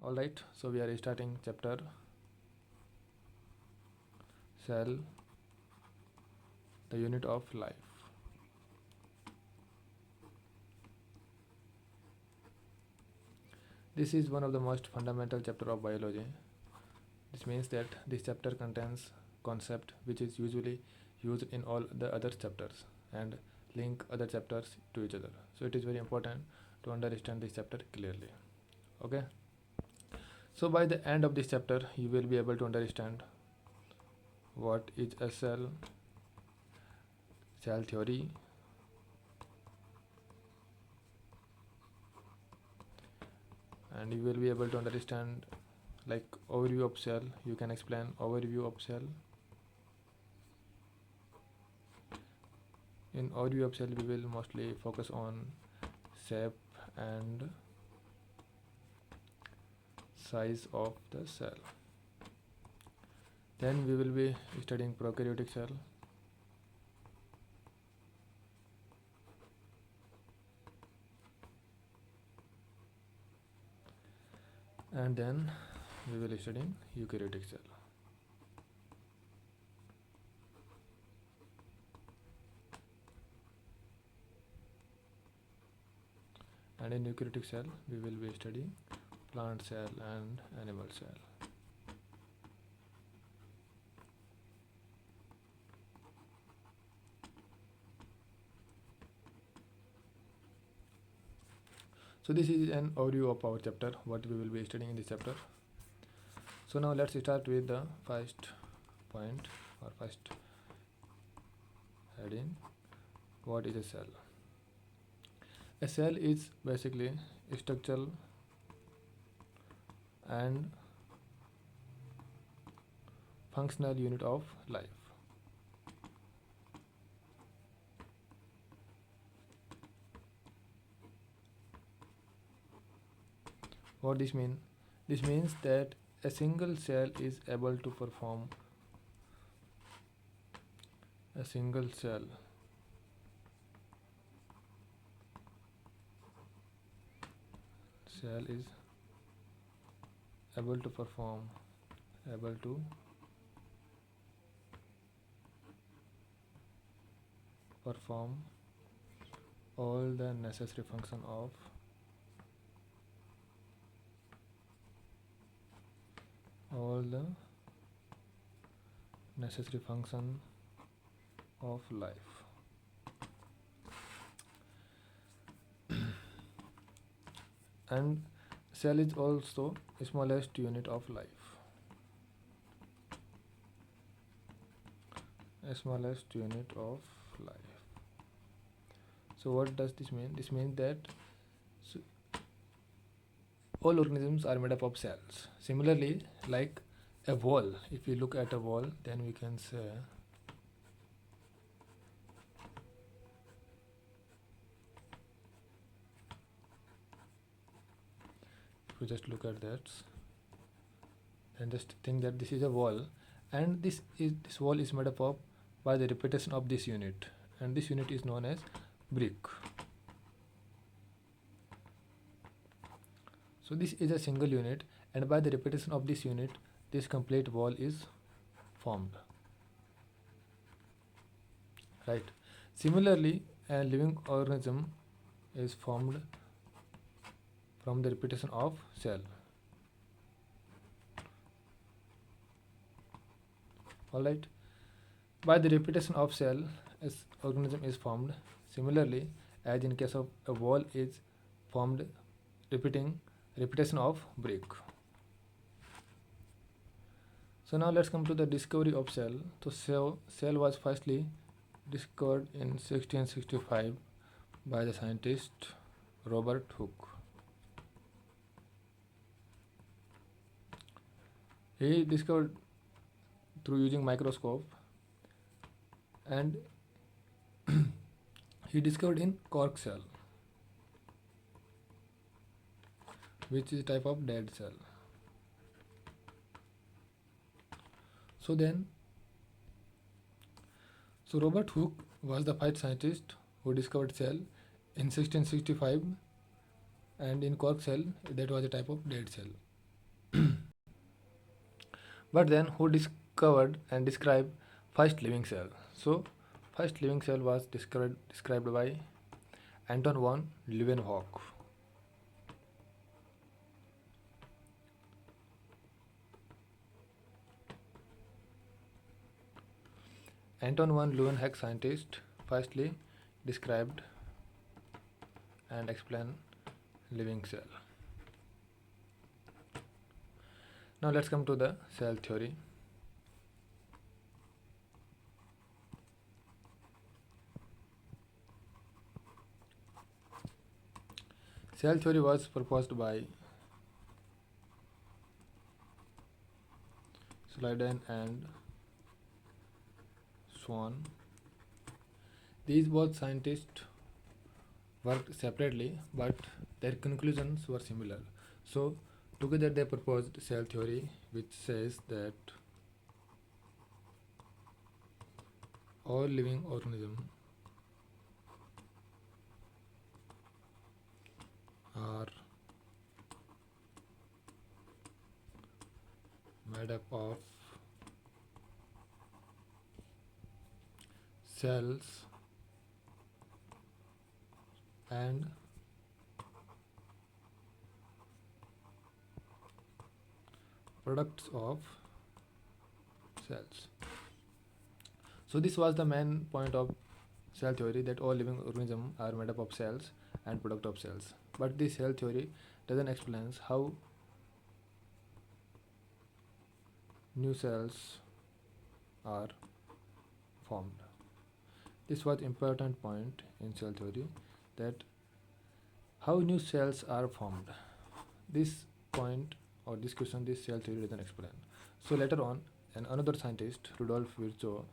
Alright, so we are starting chapter cell, the unit of life. This is one of the most fundamental chapter of biology. This means that this chapter contains concept which is usually used in all the other chapters and link other chapters to each other. So it is very important to understand this chapter clearly. Okay? So by the end of this chapter you will be able to understand what is a cell, cell theory, and you will be able to understand like overview of cell. You can explain overview of cell. In overview of cell we will mostly focus on shape and size of the cell. Then we will be studying prokaryotic cell, and then we will study eukaryotic cell. And in eukaryotic cell we will be studying plant cell and animal cell. So this is an overview of our chapter, what we will be studying in this chapter. So now let's start with the first point or first heading. What is a cell? A cell is basically a structural and functional unit of life. What this means? This means that a single cell is able to perform a single cell is able to perform all the necessary function of life. And cell is also smallest unit of life. Smallest unit of life. So what does this mean? This means that all organisms are made up of cells. Similarly, like a wall, if we look at a wall, then we can say if we just look at that, then just think that this is a wall, and this wall is made up of by the repetition of this unit, and this unit is known as brick. So this is a single unit, and by the repetition of this unit this complete wall is formed, right? Similarly, a living organism is formed from the repetition of cell. Alright, by the repetition of cell as organism is formed. Similarly, as in case of a wall is formed repetition of brick. So now let's come to the discovery of cell. So cell was firstly discovered in 1665 by the scientist Robert Hooke. He discovered through using microscope, and he discovered in cork cell, which is a type of dead cell. So Robert Hooke was the first scientist who discovered cell in 1665, and in cork cell that was a type of dead cell. But then, who discovered and described first living cell? So, first living cell was described by Anton von Leeuwenhoek. Anton von Leeuwenhoek scientist firstly described and explained living cell. Now let's come to the cell theory. Cell theory was proposed by Sladen and Swan. These both scientists worked separately, but their conclusions were similar. So, together they proposed cell theory, which says that all living organisms are made up of cells and products of cells. So this was the main point of cell theory, that all living organisms are made up of cells and product of cells. But this cell theory doesn't explain how new cells are formed. This was important point in cell theory, that how new cells are formed. This point or this question this cell theory doesn't explain. So later on, another scientist, Rudolf Virchow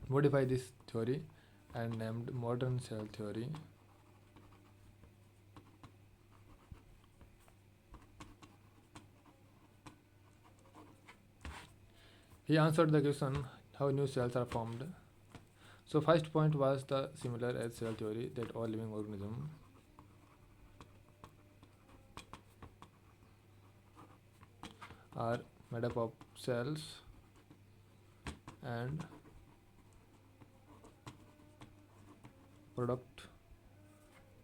modified this theory and named modern cell theory. He answered the question how new cells are formed. So first point was the similar as cell theory, that all living organisms are made up of cells and product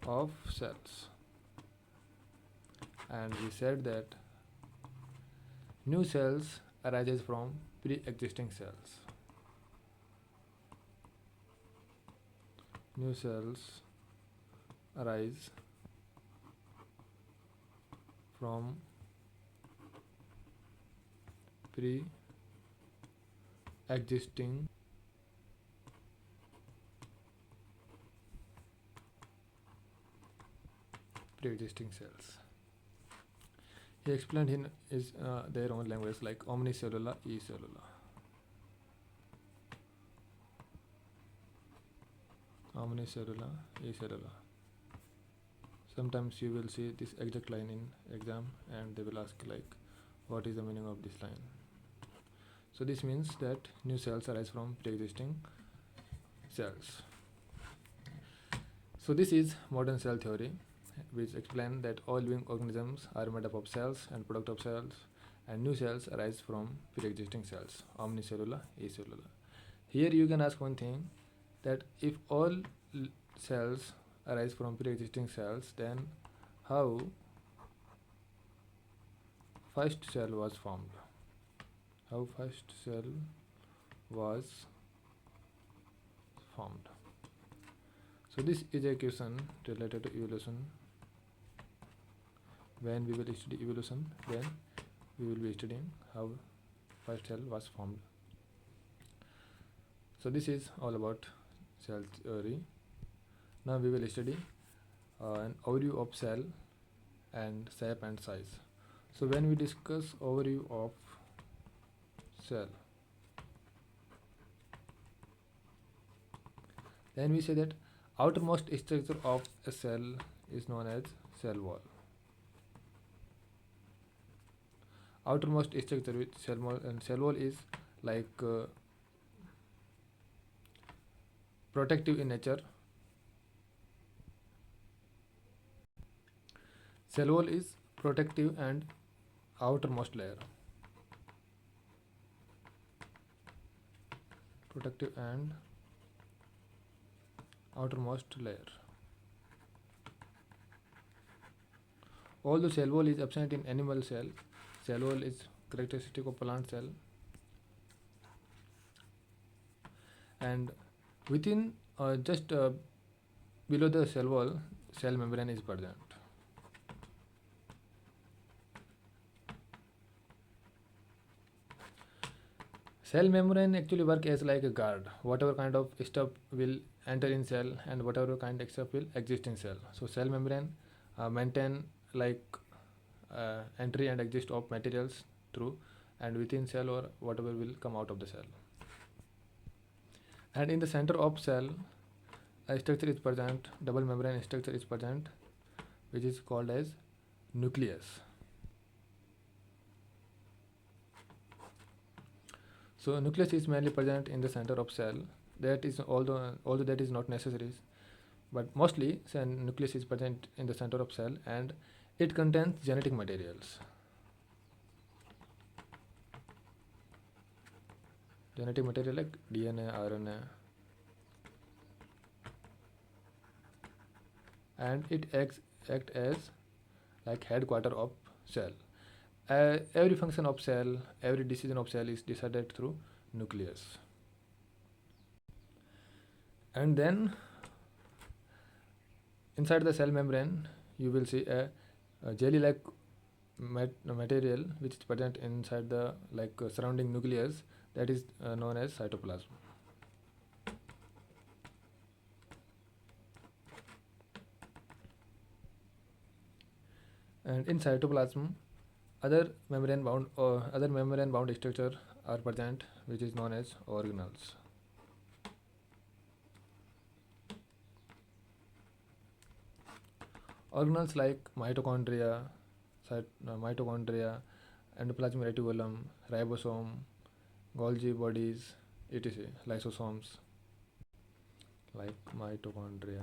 of cells. And we said that new cells arises from pre-existing cells. New cells arise from pre-existing cells. He explained in his their own language, like omnicellula, ecellula. Omnicellula, ecellula. Sometimes you will see this exact line in exam, and they will ask like, what is the meaning of this line? So this means that new cells arise from pre-existing cells. So this is modern cell theory, which explains that all living organisms are made up of cells and product of cells, and new cells arise from pre-existing cells, omnicellula, acellula. Here you can ask one thing, that if all cells arise from pre-existing cells, then how first cell was formed? How first cell was formed? So this is a question related to evolution. When we will study evolution, then we will be studying how first cell was formed. So this is all about cell theory. Now we will study an overview of cell and shape and size. So when we discuss overview of cell, then we say that outermost structure of a cell is known as cell wall. Outermost structure with cell wall, and cell wall is like protective in nature. Cell wall is protective and outermost layer. Protective and outermost layer. Although cell wall is absent in animal cell, cell wall is characteristic of plant cell, and within just below the cell wall, cell membrane is present. Cell membrane actually work as like a guard. Whatever kind of stuff will enter in cell and whatever kind of stuff will exist in cell. So cell membrane maintain like entry and exit of materials through and within cell or whatever will come out of the cell. And in the center of cell, a structure is present, double membrane structure is present, which is called as nucleus. So nucleus is mainly present in the center of cell. That is although that is not necessary, but mostly nucleus is present in the center of cell and it contains genetic materials. Genetic material like DNA, RNA, and it act as like headquarter of cell. Every function of cell, every decision of cell is decided through nucleus. And then inside the cell membrane, you will see a jelly-like material which is present inside the surrounding nucleus, that is known as cytoplasm. And in cytoplasm, other membrane bound structure are present, which is known as organelles. Organelles like mitochondria, endoplasmic reticulum, ribosome, Golgi bodies, etc. Lysosomes like mitochondria.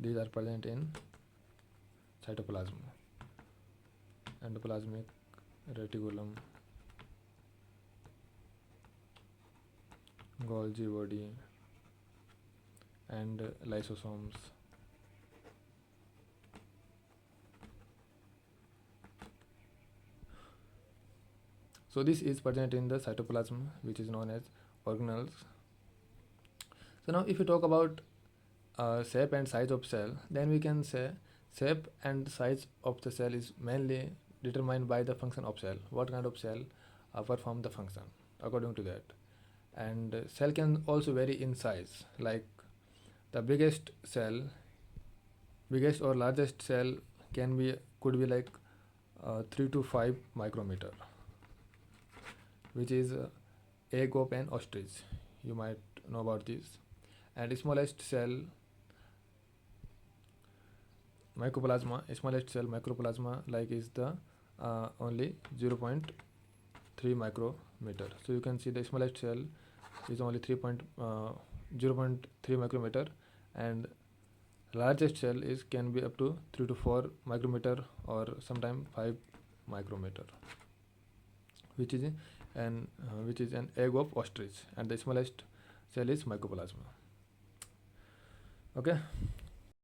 These are present in cytoplasm, endoplasmic reticulum, Golgi body, and lysosomes. So this is present in the cytoplasm, which is known as organelles. So now if you talk about shape and size of cell, then we can say shape and size of the cell is mainly determined by the function of cell. What kind of cell perform the function according to that. And cell can also vary in size, like the biggest or largest cell could be like 3 to 5 micrometer, which is egg of an ostrich. You might know about this. And smallest cell microplasma like is the only 0.3 micrometer. So you can see the smallest cell is only 0.3 micrometer, and largest cell can be up to 3 to 4 micrometer or sometimes 5 micrometer, which is an egg of ostrich, and the smallest cell is mycoplasma. Okay,